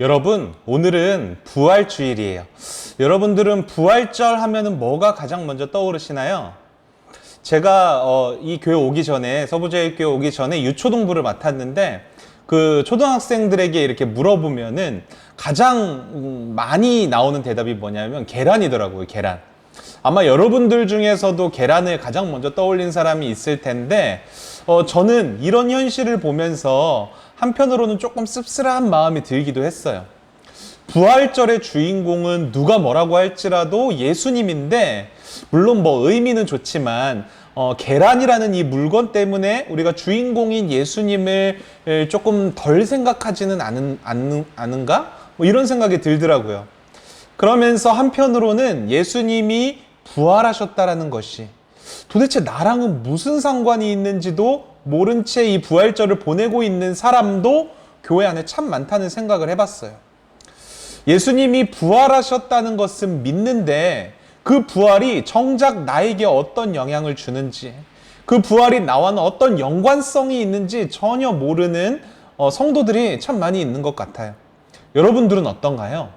여러분, 오늘은 부활주일이에요. 여러분들은 부활절 하면은 뭐가 가장 먼저 떠오르시나요? 제가 이 교회 오기 전에, 서부제일교회 오기 전에 유초동부를 맡았는데 그 초등학생들에게 이렇게 물어보면은 가장 많이 나오는 대답이 뭐냐면 계란이더라고요. 계란. 아마 여러분들 중에서도 계란을 가장 먼저 떠올린 사람이 있을 텐데 저는 이런 현실을 보면서 한편으로는 조금 씁쓸한 마음이 들기도 했어요. 부활절의 주인공은 누가 뭐라고 할지라도 예수님인데, 물론 뭐 의미는 좋지만 계란이라는 이 물건 때문에 우리가 주인공인 예수님을 조금 덜 생각하지는 않은가? 뭐 이런 생각이 들더라고요. 그러면서 한편으로는 예수님이 부활하셨다라는 것이 도대체 나랑은 무슨 상관이 있는지도 모른 채 이 부활절을 보내고 있는 사람도 교회 안에 참 많다는 생각을 해봤어요. 예수님이 부활하셨다는 것은 믿는데 그 부활이 정작 나에게 어떤 영향을 주는지, 그 부활이 나와는 어떤 연관성이 있는지 전혀 모르는 성도들이 참 많이 있는 것 같아요. 여러분들은 어떤가요?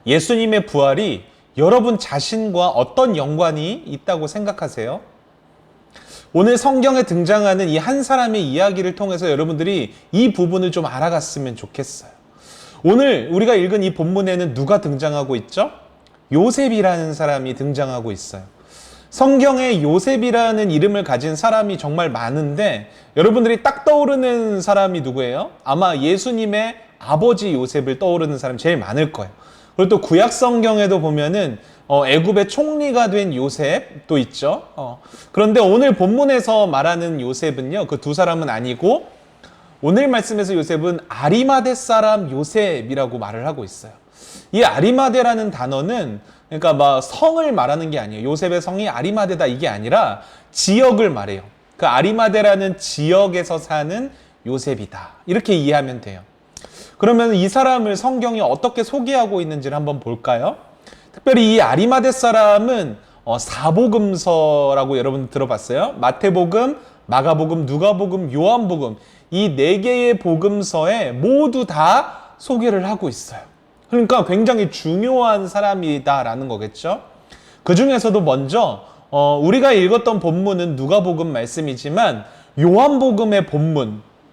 예수님의 부활이 여러분 자신과 어떤 연관이 있다고 생각하세요? 오늘 성경에 등장하는 이 한 사람의 이야기를 통해서 여러분들이 이 부분을 좀 알아갔으면 좋겠어요. 오늘 우리가 읽은 이 본문에는 누가 등장하고 있죠? 요셉이라는 사람이 등장하고 있어요. 성경에 요셉이라는 이름을 가진 사람이 정말 많은데 여러분들이 딱 떠오르는 사람이 누구예요? 아마 예수님의 아버지 요셉을 떠오르는 사람이 제일 많을 거예요. 그리고 또 구약 성경에도 보면은 애굽의 총리가 된 요셉도 있죠. 그런데 오늘 본문에서 말하는 요셉은요, 그 두 사람은 아니고 오늘 말씀에서 요셉은 아리마대 사람 요셉이라고 말을 하고 있어요. 이 아리마대라는 단어는 그러니까 막 성을 말하는 게 아니에요. 요셉의 성이 아리마대다 이게 아니라 지역을 말해요. 그 아리마대라는 지역에서 사는 요셉이다. 이렇게 이해하면 돼요. 그러면 이 사람을 성경이 어떻게 소개하고 있는지를 한번 볼까요? 특별히 이 아리마대 사람은 사복음서라고 여러분 들어봤어요? 마태복음, 마가복음, 누가복음, 요한복음 이 네 개의 복음서에 모두 다 소개를 하고 있어요. 그러니까 굉장히 중요한 사람이다라는 거겠죠. 그 중에서도 먼저 우리가 읽었던 본문은 누가복음 말씀이지만 요한복음의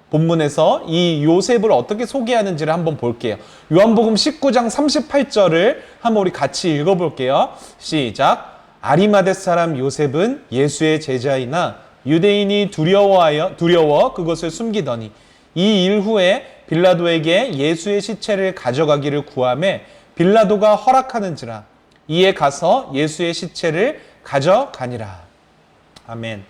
본문에서 이 요셉을 어떻게 소개하는지를 한번 볼게요. 요한복음 19장 38절을 한번 우리 같이 읽어볼게요. 시작. 아리마대 사람 요셉은 예수의 제자이나 유대인이 두려워 그것을 숨기더니 이 일 후에 빌라도에게 예수의 시체를 가져가기를 구하매 빌라도가 허락하는지라 이에 가서 예수의 시체를 가져가니라. 아멘.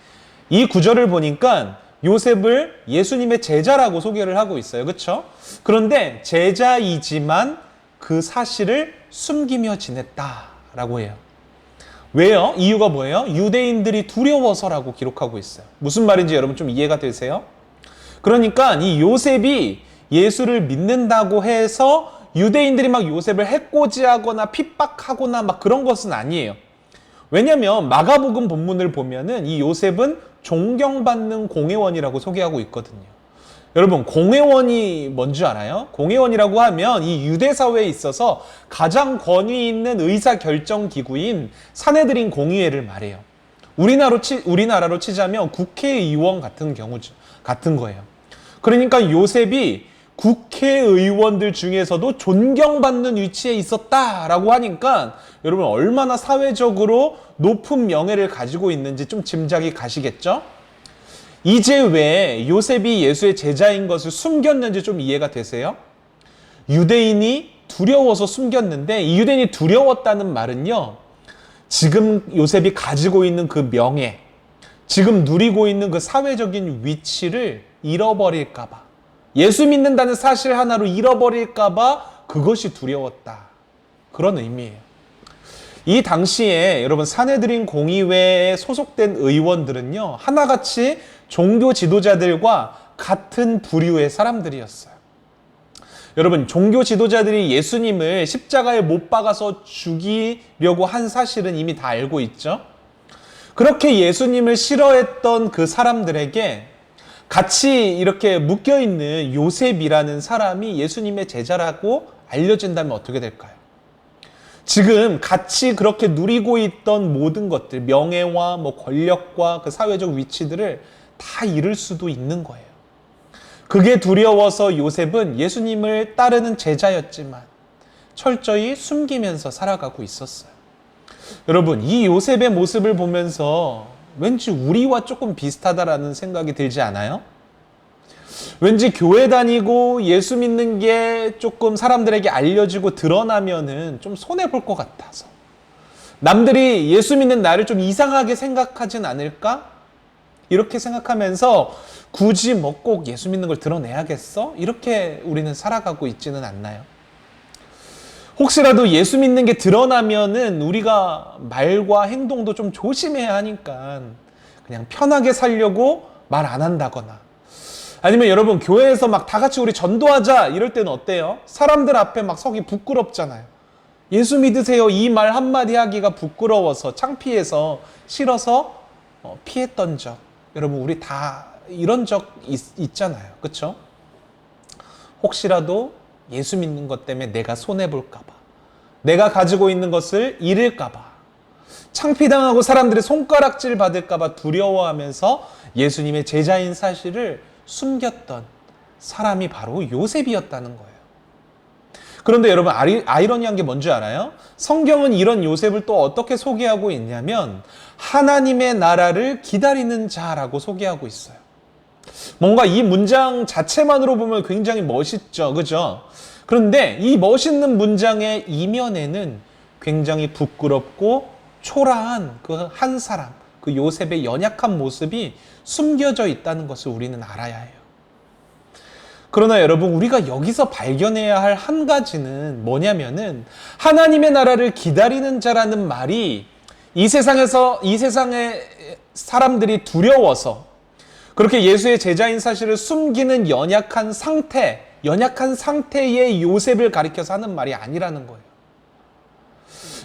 이 구절을 보니까 요셉을 예수님의 제자라고 소개를 하고 있어요. 그렇죠? 그런데 제자이지만 그 사실을 숨기며 지냈다라고 해요. 왜요? 이유가 뭐예요? 유대인들이 두려워서라고 기록하고 있어요. 무슨 말인지 여러분 좀 이해가 되세요? 그러니까 이 요셉이 예수를 믿는다고 해서 유대인들이 막 요셉을 해코지하거나 핍박하거나 막 그런 것은 아니에요. 왜냐하면 마가복음 본문을 보면은 이 요셉은 존경받는 공회원이라고 소개하고 있거든요. 여러분, 공회원이 뭔지 알아요? 공회원이라고 하면 이 유대 사회에 있어서 가장 권위 있는 의사 결정 기구인 사내들인 공의회를 말해요. 우리나라로 치자면 국회의원 같은 거예요. 그러니까 요셉이 국회의원들 중에서도 존경받는 위치에 있었다라고 하니까 여러분 얼마나 사회적으로 높은 명예를 가지고 있는지 좀 짐작이 가시겠죠? 이제 왜 요셉이 예수의 제자인 것을 숨겼는지 좀 이해가 되세요? 유대인이 두려워서 숨겼는데 이 유대인이 두려웠다는 말은요, 지금 요셉이 가지고 있는 그 명예, 지금 누리고 있는 그 사회적인 위치를 잃어버릴까봐, 예수 믿는다는 사실 하나로 잃어버릴까봐 그것이 두려웠다. 그런 의미예요. 이 당시에 여러분 사내들인 공의회에 소속된 의원들은요, 하나같이 종교 지도자들과 같은 부류의 사람들이었어요. 여러분, 종교 지도자들이 예수님을 십자가에 못 박아서 죽이려고 한 사실은 이미 다 알고 있죠. 그렇게 예수님을 싫어했던 그 사람들에게 같이 이렇게 묶여있는 요셉이라는 사람이 예수님의 제자라고 알려진다면 어떻게 될까요? 지금 같이 그렇게 누리고 있던 모든 것들, 명예와 뭐 권력과 그 사회적 위치들을 다 잃을 수도 있는 거예요. 그게 두려워서 요셉은 예수님을 따르는 제자였지만 철저히 숨기면서 살아가고 있었어요. 여러분, 이 요셉의 모습을 보면서 왠지 우리와 조금 비슷하다라는 생각이 들지 않아요? 왠지 교회 다니고 예수 믿는 게 조금 사람들에게 알려지고 드러나면은 좀 손해볼 것 같아서, 남들이 예수 믿는 나를 좀 이상하게 생각하진 않을까? 이렇게 생각하면서 굳이 뭐 꼭 예수 믿는 걸 드러내야겠어? 이렇게 우리는 살아가고 있지는 않나요? 혹시라도 예수 믿는 게 드러나면은 우리가 말과 행동도 좀 조심해야 하니까 그냥 편하게 살려고 말 안 한다거나, 아니면 여러분 교회에서 막 다 같이 우리 전도하자 이럴 때는 어때요? 사람들 앞에 막 서기 부끄럽잖아요. 예수 믿으세요 이 말 한마디 하기가 부끄러워서 창피해서 싫어서 피했던 적, 여러분 우리 다 이런 적 있잖아요. 그렇죠? 혹시라도 예수 믿는 것 때문에 내가 손해볼까 봐, 내가 가지고 있는 것을 잃을까 봐, 창피당하고 사람들의 손가락질 받을까 봐 두려워하면서 예수님의 제자인 사실을 숨겼던 사람이 바로 요셉이었다는 거예요. 그런데 여러분 아이러니한 게 뭔지 알아요? 성경은 이런 요셉을 또 어떻게 소개하고 있냐면 하나님의 나라를 기다리는 자라고 소개하고 있어요. 뭔가 이 문장 자체만으로 보면 굉장히 멋있죠. 그죠? 그런데 이 멋있는 문장의 이면에는 굉장히 부끄럽고 초라한 그 한 사람, 그 요셉의 연약한 모습이 숨겨져 있다는 것을 우리는 알아야 해요. 그러나 여러분, 우리가 여기서 발견해야 할 한 가지는 뭐냐면은 하나님의 나라를 기다리는 자라는 말이 이 세상의 사람들이 두려워서 그렇게 예수의 제자인 사실을 숨기는 연약한 상태의 요셉을 가리켜서 하는 말이 아니라는 거예요.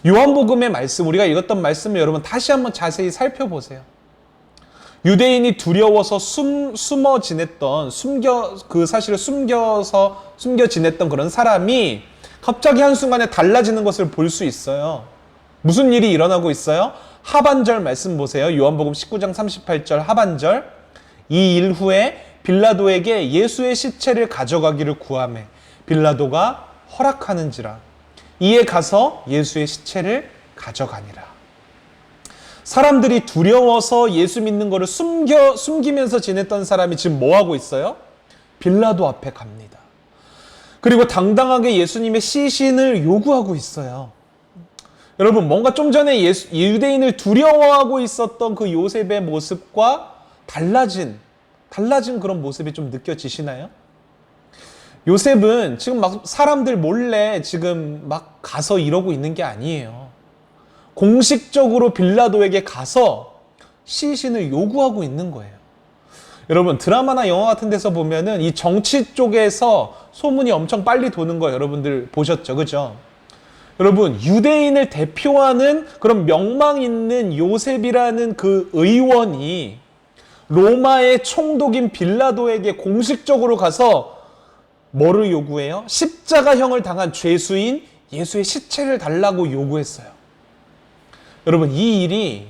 요한복음의 말씀, 우리가 읽었던 말씀을 여러분 다시 한번 자세히 살펴보세요. 유대인이 두려워서 숨어 지냈던, 그 사실을 숨겨 지냈던 그런 사람이 갑자기 한순간에 달라지는 것을 볼 수 있어요. 무슨 일이 일어나고 있어요? 하반절 말씀 보세요. 요한복음 19장 38절 하반절. 이 일 후에 빌라도에게 예수의 시체를 가져가기를 구하매 빌라도가 허락하는지라. 이에 가서 예수의 시체를 가져가니라. 사람들이 두려워서 예수 믿는 것을 숨기면서 지냈던 사람이 지금 뭐 하고 있어요? 빌라도 앞에 갑니다. 그리고 당당하게 예수님의 시신을 요구하고 있어요. 여러분, 뭔가 좀 전에 유대인을 두려워하고 있었던 그 요셉의 모습과 달라진 그런 모습이 좀 느껴지시나요? 요셉은 지금 막 사람들 몰래 지금 막 가서 이러고 있는 게 아니에요. 공식적으로 빌라도에게 가서 시신을 요구하고 있는 거예요. 여러분, 드라마나 영화 같은 데서 보면은 이 정치 쪽에서 소문이 엄청 빨리 도는 거 여러분들 보셨죠? 그죠? 여러분, 유대인을 대표하는 그런 명망 있는 요셉이라는 그 의원이 로마의 총독인 빌라도에게 공식적으로 가서 뭐를 요구해요? 십자가형을 당한 죄수인 예수의 시체를 달라고 요구했어요. 여러분, 이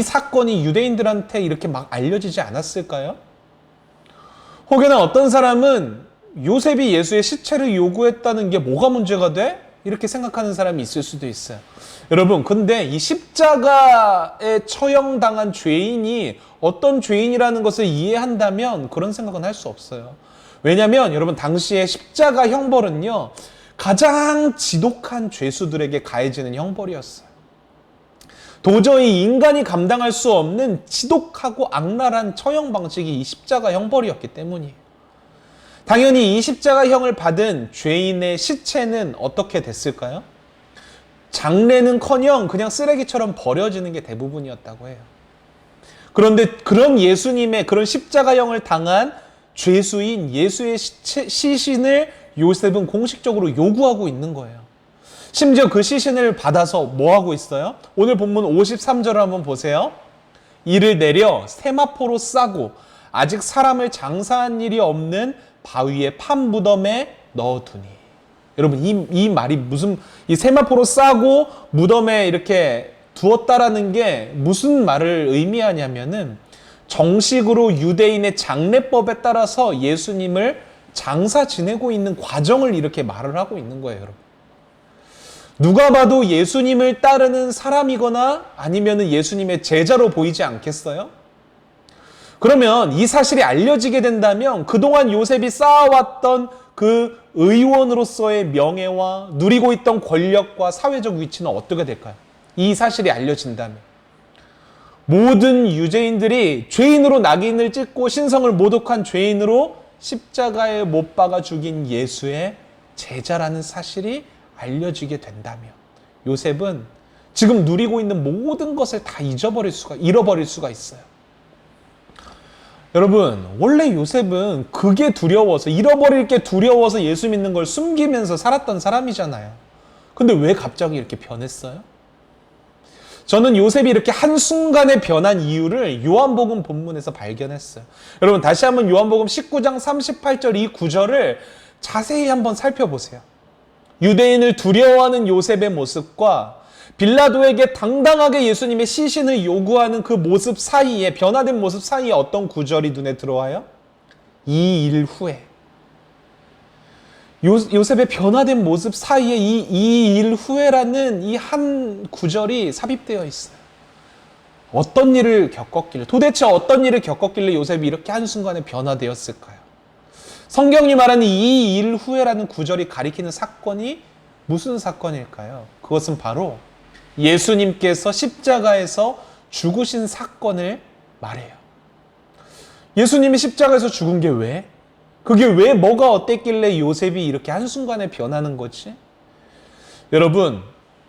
사건이 유대인들한테 이렇게 막 알려지지 않았을까요? 혹여나 어떤 사람은 요셉이 예수의 시체를 요구했다는 게 뭐가 문제가 돼? 이렇게 생각하는 사람이 있을 수도 있어요. 여러분, 근데 이 십자가에 처형당한 죄인이 어떤 죄인이라는 것을 이해한다면 그런 생각은 할 수 없어요. 왜냐하면 여러분, 당시에 십자가 형벌은요, 가장 지독한 죄수들에게 가해지는 형벌이었어요. 도저히 인간이 감당할 수 없는 지독하고 악랄한 처형 방식이 이 십자가 형벌이었기 때문이에요. 당연히 이 십자가형을 받은 죄인의 시체는 어떻게 됐을까요? 장례는커녕 그냥 쓰레기처럼 버려지는 게 대부분이었다고 해요. 그런데 그런 예수님의 그런 십자가형을 당한 죄수인 예수의 시신을 요셉은 공식적으로 요구하고 있는 거예요. 심지어 그 시신을 받아서 뭐 하고 있어요? 오늘 본문 53절을 한번 보세요. 이를 내려 세마포로 싸고 아직 사람을 장사한 일이 없는 바위의 판 무덤에 넣어두니. 여러분, 이 말이 무슨, 이 세마포로 싸고 무덤에 이렇게 두었다라는 게 무슨 말을 의미하냐면은 정식으로 유대인의 장례법에 따라서 예수님을 장사 지내고 있는 과정을 이렇게 말을 하고 있는 거예요, 여러분. 누가 봐도 예수님을 따르는 사람이거나 아니면은 예수님의 제자로 보이지 않겠어요? 그러면 이 사실이 알려지게 된다면 그동안 요셉이 쌓아왔던 그 의원으로서의 명예와 누리고 있던 권력과 사회적 위치는 어떻게 될까요? 이 사실이 알려진다면 모든 유대인들이 죄인으로 낙인을 찍고 신성을 모독한 죄인으로 십자가에 못 박아 죽인 예수의 제자라는 사실이 알려지게 된다면 요셉은 지금 누리고 있는 모든 것을 다 잃어버릴 수가 있어요. 여러분, 원래 요셉은 그게 두려워서, 잃어버릴 게 두려워서 예수 믿는 걸 숨기면서 살았던 사람이잖아요. 근데 왜 갑자기 이렇게 변했어요? 저는 요셉이 이렇게 한순간에 변한 이유를 요한복음 본문에서 발견했어요. 여러분, 다시 한번 요한복음 19장 38절 이 구절을 자세히 한번 살펴보세요. 유대인을 두려워하는 요셉의 모습과 빌라도에게 당당하게 예수님의 시신을 요구하는 그 모습 사이에, 변화된 모습 사이에 어떤 구절이 눈에 들어와요? 이 일 후에. 요셉의 변화된 모습 사이에 이 일 후에라는 이 한 구절이 삽입되어 있어요. 어떤 일을 겪었길래, 도대체 어떤 일을 겪었길래 요셉이 이렇게 한순간에 변화되었을까요? 성경이 말하는 이 일 후에라는 구절이 가리키는 사건이 무슨 사건일까요? 그것은 바로 예수님께서 십자가에서 죽으신 사건을 말해요. 예수님이 십자가에서 죽은 게 왜? 그게 왜 뭐가 어땠길래 요셉이 이렇게 한순간에 변하는 거지? 여러분,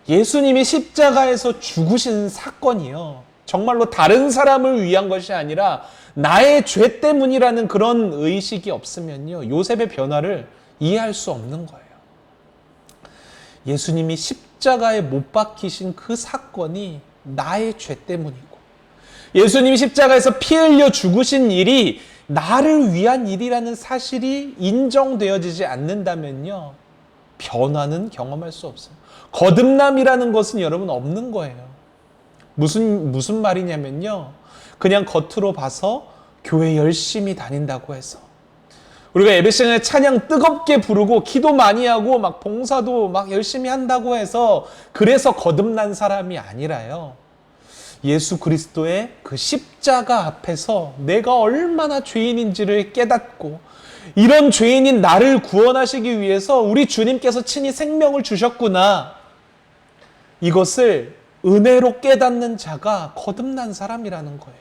예수님이 십자가에서 죽으신 사건이요. 정말로 다른 사람을 위한 것이 아니라 나의 죄 때문이라는 그런 의식이 없으면요. 요셉의 변화를 이해할 수 없는 거예요. 예수님이 십자가에 못 박히신 그 사건이 나의 죄 때문이고 예수님이 십자가에서 피 흘려 죽으신 일이 나를 위한 일이라는 사실이 인정되어지지 않는다면요. 변화는 경험할 수 없어요. 거듭남이라는 것은 여러분 없는 거예요. 무슨 말이냐면요. 그냥 겉으로 봐서 교회 열심히 다닌다고 해서 우리가 예배 시간에 찬양 뜨겁게 부르고 기도 많이 하고 막 봉사도 막 열심히 한다고 해서 그래서 거듭난 사람이 아니라요. 예수 그리스도의 그 십자가 앞에서 내가 얼마나 죄인인지를 깨닫고 이런 죄인인 나를 구원하시기 위해서 우리 주님께서 친히 생명을 주셨구나. 이것을 은혜로 깨닫는 자가 거듭난 사람이라는 거예요.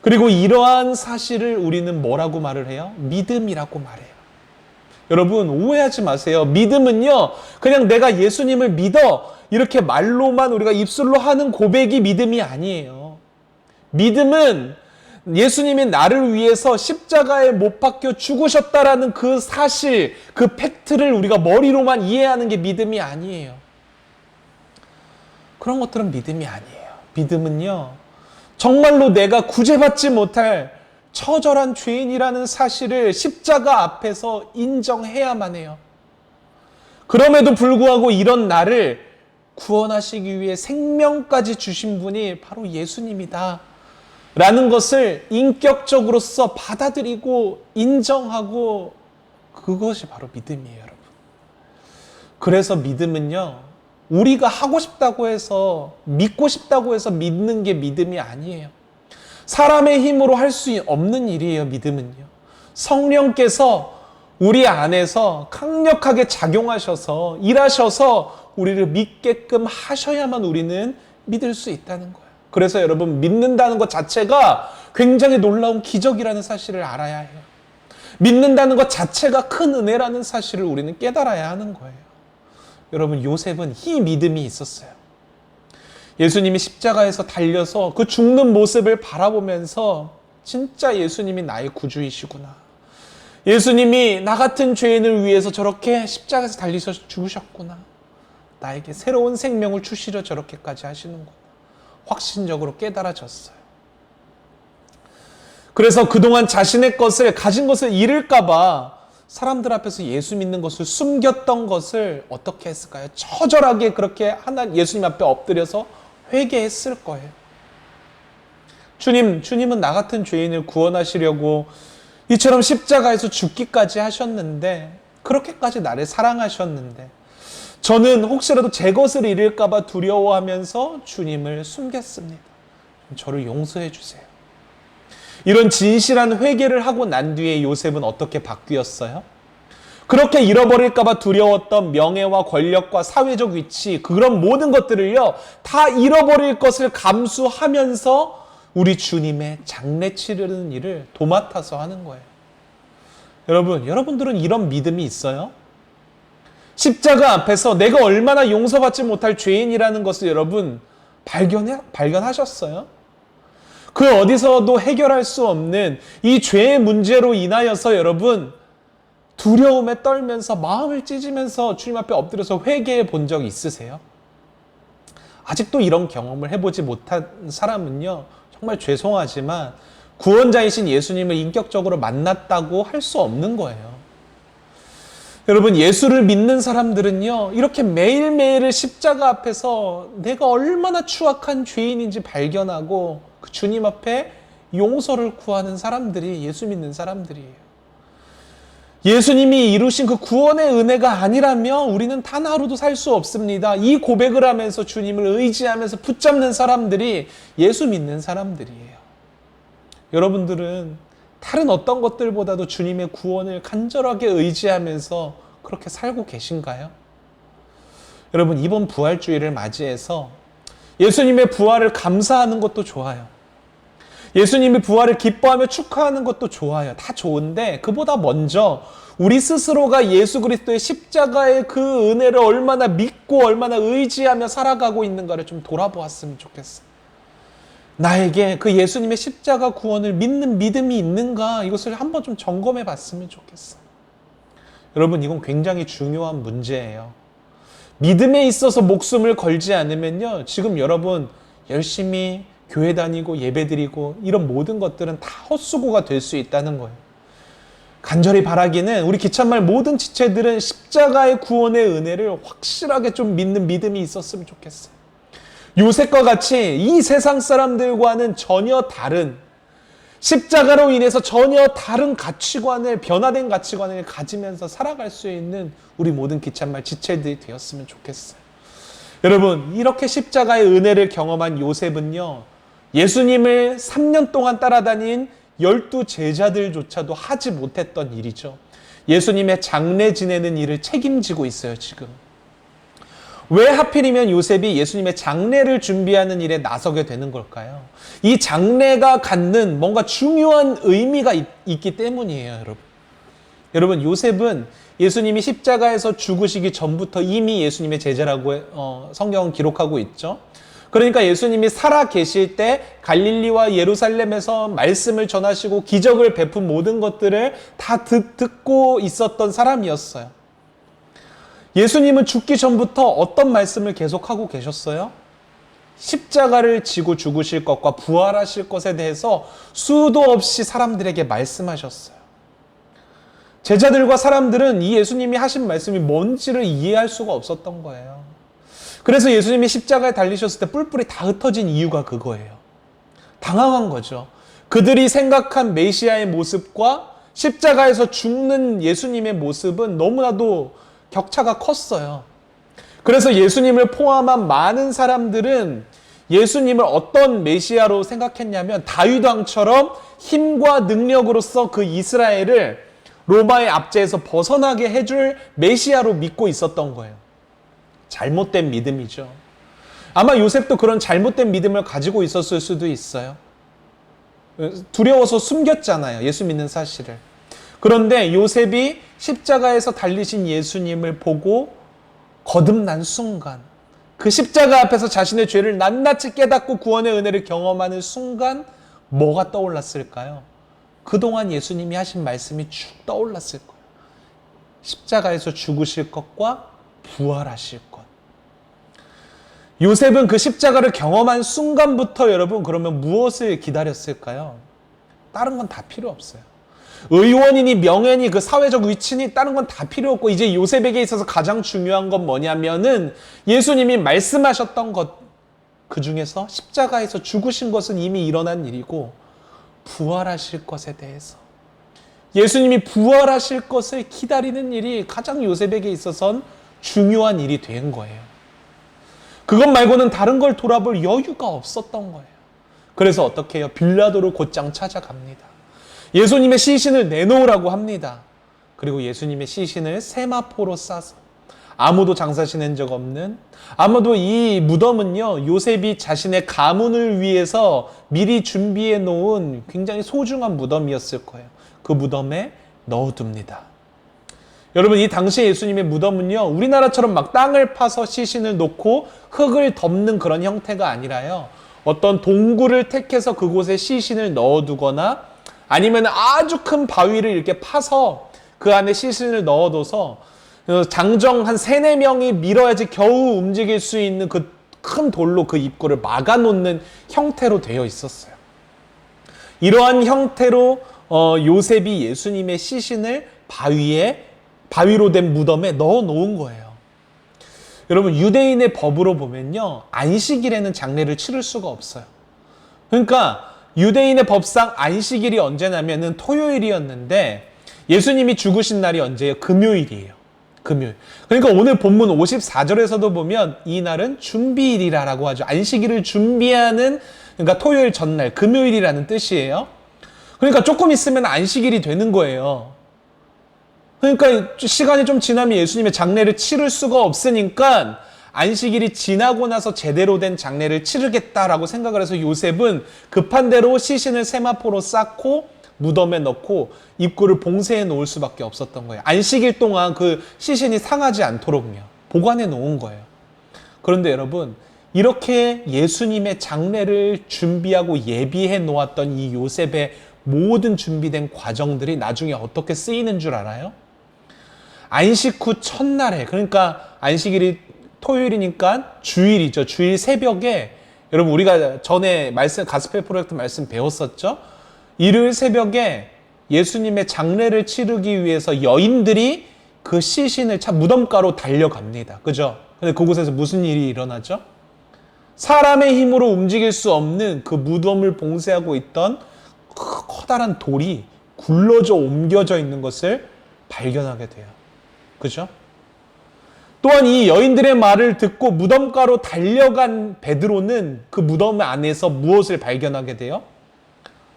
그리고 이러한 사실을 우리는 뭐라고 말을 해요? 믿음이라고 말해요. 여러분, 오해하지 마세요. 믿음은요, 그냥 내가 예수님을 믿어 이렇게 말로만 우리가 입술로 하는 고백이 믿음이 아니에요. 믿음은 예수님이 나를 위해서 십자가에 못 박혀 죽으셨다라는 그 사실, 그 팩트를 우리가 머리로만 이해하는 게 믿음이 아니에요. 그런 것들은 믿음이 아니에요. 믿음은요, 정말로 내가 구제받지 못할 처절한 죄인이라는 사실을 십자가 앞에서 인정해야만 해요. 그럼에도 불구하고 이런 나를 구원하시기 위해 생명까지 주신 분이 바로 예수님이다 라는 것을 인격적으로서 받아들이고 인정하고, 그것이 바로 믿음이에요, 여러분. 그래서 믿음은요, 우리가 하고 싶다고 해서, 믿고 싶다고 해서 믿는 게 믿음이 아니에요. 사람의 힘으로 할 수 없는 일이에요, 믿음은요. 성령께서 우리 안에서 강력하게 작용하셔서, 일하셔서 우리를 믿게끔 하셔야만 우리는 믿을 수 있다는 거예요. 그래서 여러분, 믿는다는 것 자체가 굉장히 놀라운 기적이라는 사실을 알아야 해요. 믿는다는 것 자체가 큰 은혜라는 사실을 우리는 깨달아야 하는 거예요. 여러분, 요셉은 이 믿음이 있었어요. 예수님이 십자가에서 달려서 그 죽는 모습을 바라보면서 진짜 예수님이 나의 구주이시구나. 예수님이 나 같은 죄인을 위해서 저렇게 십자가에서 달리셔서 죽으셨구나. 나에게 새로운 생명을 주시려 저렇게까지 하시는구나. 확신적으로 깨달아졌어요. 그래서 그동안 자신의 것을, 가진 것을 잃을까봐 사람들 앞에서 예수 믿는 것을 숨겼던 것을 어떻게 했을까요? 처절하게 그렇게 예수님 앞에 엎드려서 회개했을 거예요. 주님은 나 같은 죄인을 구원하시려고 이처럼 십자가에서 죽기까지 하셨는데, 그렇게까지 나를 사랑하셨는데, 저는 혹시라도 제 것을 잃을까봐 두려워하면서 주님을 숨겼습니다. 저를 용서해 주세요. 이런 진실한 회개를 하고 난 뒤에 요셉은 어떻게 바뀌었어요? 그렇게 잃어버릴까봐 두려웠던 명예와 권력과 사회적 위치, 그런 모든 것들을요, 다 잃어버릴 것을 감수하면서 우리 주님의 장례 치르는 일을 도맡아서 하는 거예요. 여러분들은 이런 믿음이 있어요? 십자가 앞에서 내가 얼마나 용서받지 못할 죄인이라는 것을 여러분 발견하셨어요? 그 어디서도 해결할 수 없는 이 죄의 문제로 인하여서 여러분 두려움에 떨면서 마음을 찢으면서 주님 앞에 엎드려서 회개해 본 적이 있으세요? 아직도 이런 경험을 해보지 못한 사람은요, 정말 죄송하지만 구원자이신 예수님을 인격적으로 만났다고 할 수 없는 거예요. 여러분, 예수를 믿는 사람들은요, 이렇게 매일매일을 십자가 앞에서 내가 얼마나 추악한 죄인인지 발견하고 그 주님 앞에 용서를 구하는 사람들이 예수 믿는 사람들이에요. 예수님이 이루신 그 구원의 은혜가 아니라면 우리는 단 하루도 살 수 없습니다. 이 고백을 하면서 주님을 의지하면서 붙잡는 사람들이 예수 믿는 사람들이에요. 여러분들은 다른 어떤 것들보다도 주님의 구원을 간절하게 의지하면서 그렇게 살고 계신가요? 여러분, 이번 부활주의를 맞이해서 예수님의 부활을 감사하는 것도 좋아요. 예수님의 부활을 기뻐하며 축하하는 것도 좋아요. 다 좋은데 그보다 먼저 우리 스스로가 예수 그리스도의 십자가의 그 은혜를 얼마나 믿고 얼마나 의지하며 살아가고 있는가를 좀 돌아보았으면 좋겠어요. 나에게 그 예수님의 십자가 구원을 믿는 믿음이 있는가, 이것을 한번 좀 점검해 봤으면 좋겠어요. 여러분, 이건 굉장히 중요한 문제예요. 믿음에 있어서 목숨을 걸지 않으면요, 지금 여러분 열심히 교회 다니고 예배 드리고 이런 모든 것들은 다 헛수고가 될 수 있다는 거예요. 간절히 바라기는 우리 기참말 모든 지체들은 십자가의 구원의 은혜를 확실하게 좀 믿는 믿음이 있었으면 좋겠어요. 요셉과 같이 이 세상 사람들과는 전혀 다른, 십자가로 인해서 전혀 다른 가치관을, 변화된 가치관을 가지면서 살아갈 수 있는 우리 모든 기참말 지체들이 되었으면 좋겠어요. 여러분, 이렇게 십자가의 은혜를 경험한 요셉은요, 예수님을 3년 동안 따라다닌 12 제자들조차도 하지 못했던 일이죠. 예수님의 장례 지내는 일을 책임지고 있어요, 지금. 왜 하필이면 요셉이 예수님의 장례를 준비하는 일에 나서게 되는 걸까요? 이 장례가 갖는 뭔가 중요한 의미가 있기 때문이에요, 여러분. 여러분, 요셉은 예수님이 십자가에서 죽으시기 전부터 이미 예수님의 제자라고 성경은 기록하고 있죠. 그러니까 예수님이 살아 계실 때 갈릴리와 예루살렘에서 말씀을 전하시고 기적을 베푼 모든 것들을 다 듣고 있었던 사람이었어요. 예수님은 죽기 전부터 어떤 말씀을 계속하고 계셨어요? 십자가를 지고 죽으실 것과 부활하실 것에 대해서 수도 없이 사람들에게 말씀하셨어요. 제자들과 사람들은 이 예수님이 하신 말씀이 뭔지를 이해할 수가 없었던 거예요. 그래서 예수님이 십자가에 달리셨을 때 뿔뿔이 다 흩어진 이유가 그거예요. 당황한 거죠. 그들이 생각한 메시아의 모습과 십자가에서 죽는 예수님의 모습은 너무나도 격차가 컸어요. 그래서 예수님을 포함한 많은 사람들은 예수님을 어떤 메시아로 생각했냐면 다윗 왕처럼 힘과 능력으로서 그 이스라엘을 로마의 압제에서 벗어나게 해줄 메시아로 믿고 있었던 거예요. 잘못된 믿음이죠. 아마 요셉도 그런 잘못된 믿음을 가지고 있었을 수도 있어요. 두려워서 숨겼잖아요, 예수 믿는 사실을. 그런데 요셉이 십자가에서 달리신 예수님을 보고 거듭난 순간, 그 십자가 앞에서 자신의 죄를 낱낱이 깨닫고 구원의 은혜를 경험하는 순간 뭐가 떠올랐을까요? 그동안 예수님이 하신 말씀이 쭉 떠올랐을 거예요. 십자가에서 죽으실 것과 부활하실 것. 요셉은 그 십자가를 경험한 순간부터 여러분, 그러면 무엇을 기다렸을까요? 다른 건 다 필요 없어요. 의원이니 명예니 그 사회적 위치니 다른 건 다 필요 없고 이제 요셉에게 있어서 가장 중요한 건 뭐냐면은 예수님이 말씀하셨던 것 그 중에서 십자가에서 죽으신 것은 이미 일어난 일이고 부활하실 것에 대해서 예수님이 부활하실 것을 기다리는 일이 가장 요셉에게 있어서는 중요한 일이 된 거예요. 그것 말고는 다른 걸 돌아볼 여유가 없었던 거예요. 그래서 어떻게 해요? 빌라도를 곧장 찾아갑니다. 예수님의 시신을 내놓으라고 합니다. 그리고 예수님의 시신을 세마포로 싸서 아무도 장사 지낸 적 없는 아무도 이 무덤은요 요셉이 자신의 가문을 위해서 미리 준비해 놓은 굉장히 소중한 무덤이었을 거예요. 그 무덤에 넣어둡니다. 여러분 이 당시에 예수님의 무덤은요 우리나라처럼 막 땅을 파서 시신을 놓고 흙을 덮는 그런 형태가 아니라요 어떤 동굴을 택해서 그곳에 시신을 넣어두거나 아니면 아주 큰 바위를 이렇게 파서 그 안에 시신을 넣어둬서 장정 한 3-4명이 밀어야지 겨우 움직일 수 있는 그 큰 돌로 그 입구를 막아놓는 형태로 되어 있었어요. 이러한 형태로 요셉이 예수님의 시신을 바위로 된 무덤에 넣어 놓은 거예요. 여러분 유대인의 법으로 보면요 안식일에는 장례를 치를 수가 없어요. 그러니까 유대인의 법상 안식일이 언제냐면은 토요일이었는데 예수님이 죽으신 날이 언제예요? 금요일이에요. 금요일. 그러니까 오늘 본문 54절에서도 보면 이 날은 준비일이라고 하죠. 안식일을 준비하는 그러니까 토요일 전날 금요일이라는 뜻이에요. 그러니까 조금 있으면 안식일이 되는 거예요. 그러니까 시간이 좀 지나면 예수님의 장례를 치를 수가 없으니까 안식일이 지나고 나서 제대로 된 장례를 치르겠다라고 생각을 해서 요셉은 급한 대로 시신을 세마포로 쌓고 무덤에 넣고 입구를 봉쇄해 놓을 수밖에 없었던 거예요. 안식일 동안 그 시신이 상하지 않도록요. 보관해 놓은 거예요. 그런데 여러분 이렇게 예수님의 장례를 준비하고 예비해 놓았던 이 요셉의 모든 준비된 과정들이 나중에 어떻게 쓰이는 줄 알아요? 안식 후 첫날에 그러니까 안식일이 토요일이니까 주일이죠. 주일 새벽에 여러분 우리가 전에 가스펠 프로젝트 말씀 배웠었죠. 일요일 새벽에 예수님의 장례를 치르기 위해서 여인들이 그 시신을 무덤가로 달려갑니다. 그죠? 근데 그곳에서 무슨 일이 일어나죠? 사람의 힘으로 움직일 수 없는 그 무덤을 봉쇄하고 있던 커다란 돌이 굴러져 옮겨져 있는 것을 발견하게 돼요. 그죠? 또한 이 여인들의 말을 듣고 무덤가로 달려간 베드로는 그 무덤 안에서 무엇을 발견하게 돼요?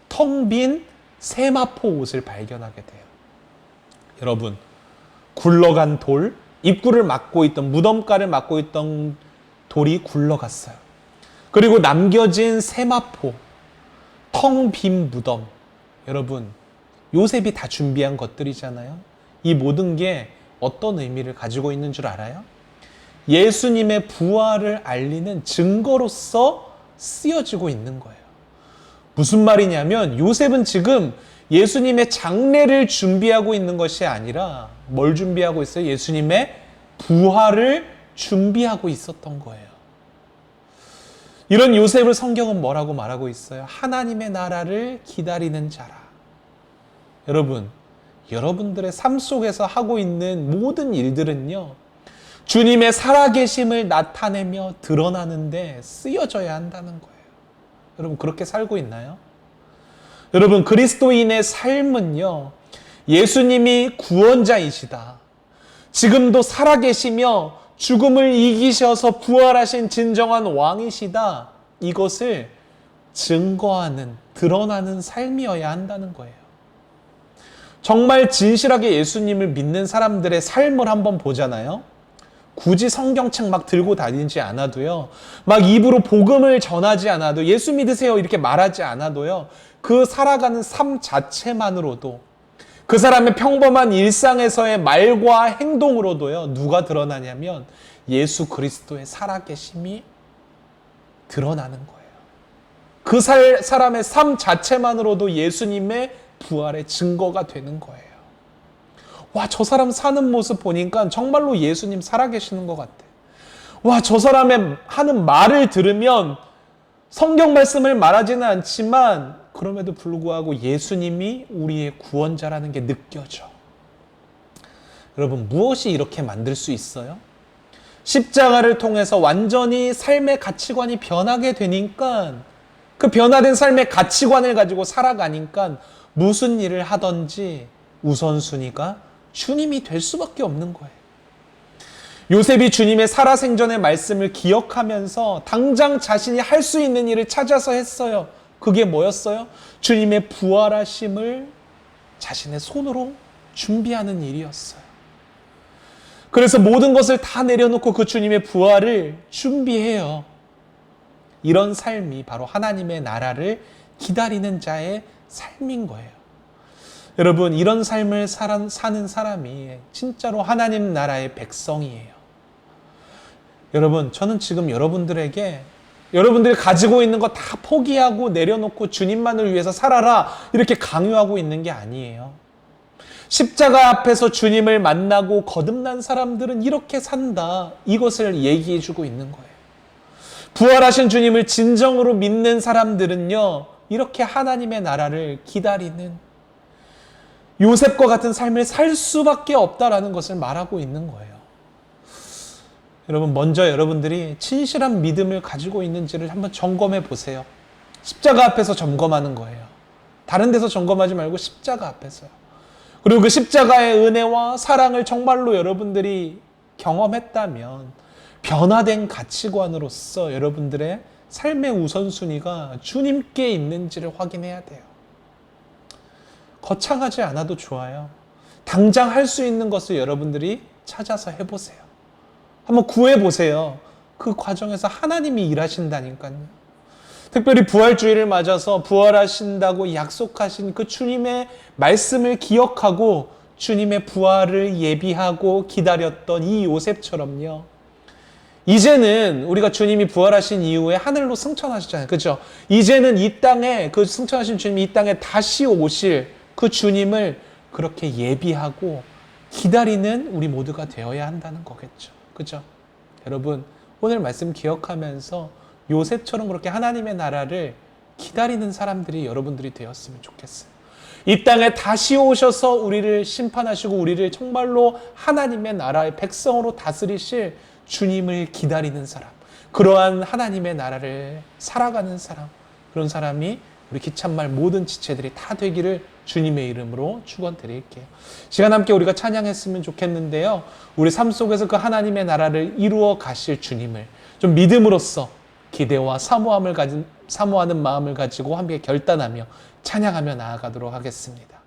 텅 빈 세마포 옷을 발견하게 돼요. 여러분, 굴러간 돌, 입구를 막고 있던 무덤가를 막고 있던 돌이 굴러갔어요. 그리고 남겨진 세마포, 텅 빈 무덤. 여러분, 요셉이 다 준비한 것들이잖아요. 이 모든 게 어떤 의미를 가지고 있는 줄 알아요? 예수님의 부활을 알리는 증거로서 쓰여지고 있는 거예요. 무슨 말이냐면 요셉은 지금 예수님의 장례를 준비하고 있는 것이 아니라 뭘 준비하고 있어요? 예수님의 부활을 준비하고 있었던 거예요. 이런 요셉을 성경은 뭐라고 말하고 있어요? 하나님의 나라를 기다리는 자라. 여러분, 여러분들의 삶 속에서 하고 있는 모든 일들은요, 주님의 살아계심을 나타내며 드러나는데 쓰여져야 한다는 거예요. 여러분, 그렇게 살고 있나요? 여러분, 그리스도인의 삶은요, 예수님이 구원자이시다. 지금도 살아계시며 죽음을 이기셔서 부활하신 진정한 왕이시다. 이것을 증거하는, 드러나는 삶이어야 한다는 거예요. 정말 진실하게 예수님을 믿는 사람들의 삶을 한번 보잖아요. 굳이 성경책 막 들고 다니지 않아도요. 막 입으로 복음을 전하지 않아도 예수 믿으세요 이렇게 말하지 않아도요. 그 살아가는 삶 자체만으로도 그 사람의 평범한 일상에서의 말과 행동으로도요. 누가 드러나냐면 예수 그리스도의 살아계심이 드러나는 거예요. 그 사람의 삶 자체만으로도 예수님의 부활의 증거가 되는 거예요. 와, 저 사람 사는 모습 보니까 정말로 예수님 살아계시는 것 같아. 와, 저 사람의 하는 말을 들으면 성경 말씀을 말하지는 않지만 그럼에도 불구하고 예수님이 우리의 구원자라는 게 느껴져. 여러분, 무엇이 이렇게 만들 수 있어요? 십자가를 통해서 완전히 삶의 가치관이 변하게 되니까, 그 변화된 삶의 가치관을 가지고 살아가니까 무슨 일을 하든지 우선순위가 주님이 될 수밖에 없는 거예요. 요셉이 주님의 살아생전의 말씀을 기억하면서 당장 자신이 할 수 있는 일을 찾아서 했어요. 그게 뭐였어요? 주님의 부활하심을 자신의 손으로 준비하는 일이었어요. 그래서 모든 것을 다 내려놓고 그 주님의 부활을 준비해요. 이런 삶이 바로 하나님의 나라를 기다리는 자의 삶인 거예요. 여러분, 이런 삶을 사는 사람이 진짜로 하나님 나라의 백성이에요. 여러분, 저는 지금 여러분들에게 여러분들이 가지고 있는 거 다 포기하고 내려놓고 주님만을 위해서 살아라 이렇게 강요하고 있는 게 아니에요. 십자가 앞에서 주님을 만나고 거듭난 사람들은 이렇게 산다. 이것을 얘기해 주고 있는 거예요. 부활하신 주님을 진정으로 믿는 사람들은요, 이렇게 하나님의 나라를 기다리는 요셉과 같은 삶을 살 수밖에 없다라는 것을 말하고 있는 거예요. 여러분, 먼저 여러분들이 진실한 믿음을 가지고 있는지를 한번 점검해 보세요. 십자가 앞에서 점검하는 거예요. 다른 데서 점검하지 말고 십자가 앞에서요. 그리고 그 십자가의 은혜와 사랑을 정말로 여러분들이 경험했다면 변화된 가치관으로서 여러분들의 삶의 우선순위가 주님께 있는지를 확인해야 돼요. 거창하지 않아도 좋아요. 당장 할 수 있는 것을 여러분들이 찾아서 해보세요. 한번 구해보세요. 그 과정에서 하나님이 일하신다니까요. 특별히 부활주의를 맞아서 부활하신다고 약속하신 그 주님의 말씀을 기억하고 주님의 부활을 예비하고 기다렸던 이 요셉처럼요. 이제는 우리가 주님이 부활하신 이후에 하늘로 승천하셨잖아요. 그렇죠? 이제는 이 땅에 그 승천하신 주님이 이 땅에 다시 오실 그 주님을 그렇게 예비하고 기다리는 우리 모두가 되어야 한다는 거겠죠. 그죠? 여러분, 오늘 말씀 기억하면서 요셉처럼 그렇게 하나님의 나라를 기다리는 사람들이 여러분들이 되었으면 좋겠어요. 이 땅에 다시 오셔서 우리를 심판하시고 우리를 정말로 하나님의 나라의 백성으로 다스리실 주님을 기다리는 사람, 그러한 하나님의 나라를 살아가는 사람, 그런 사람이 우리 기참말 모든 지체들이 다 되기를 주님의 이름으로 축원드릴게요. 시간 함께 우리가 찬양했으면 좋겠는데요. 우리 삶 속에서 그 하나님의 나라를 이루어 가실 주님을 좀 믿음으로써 기대와 사모하는 마음을 가지고 함께 결단하며 찬양하며 나아가도록 하겠습니다.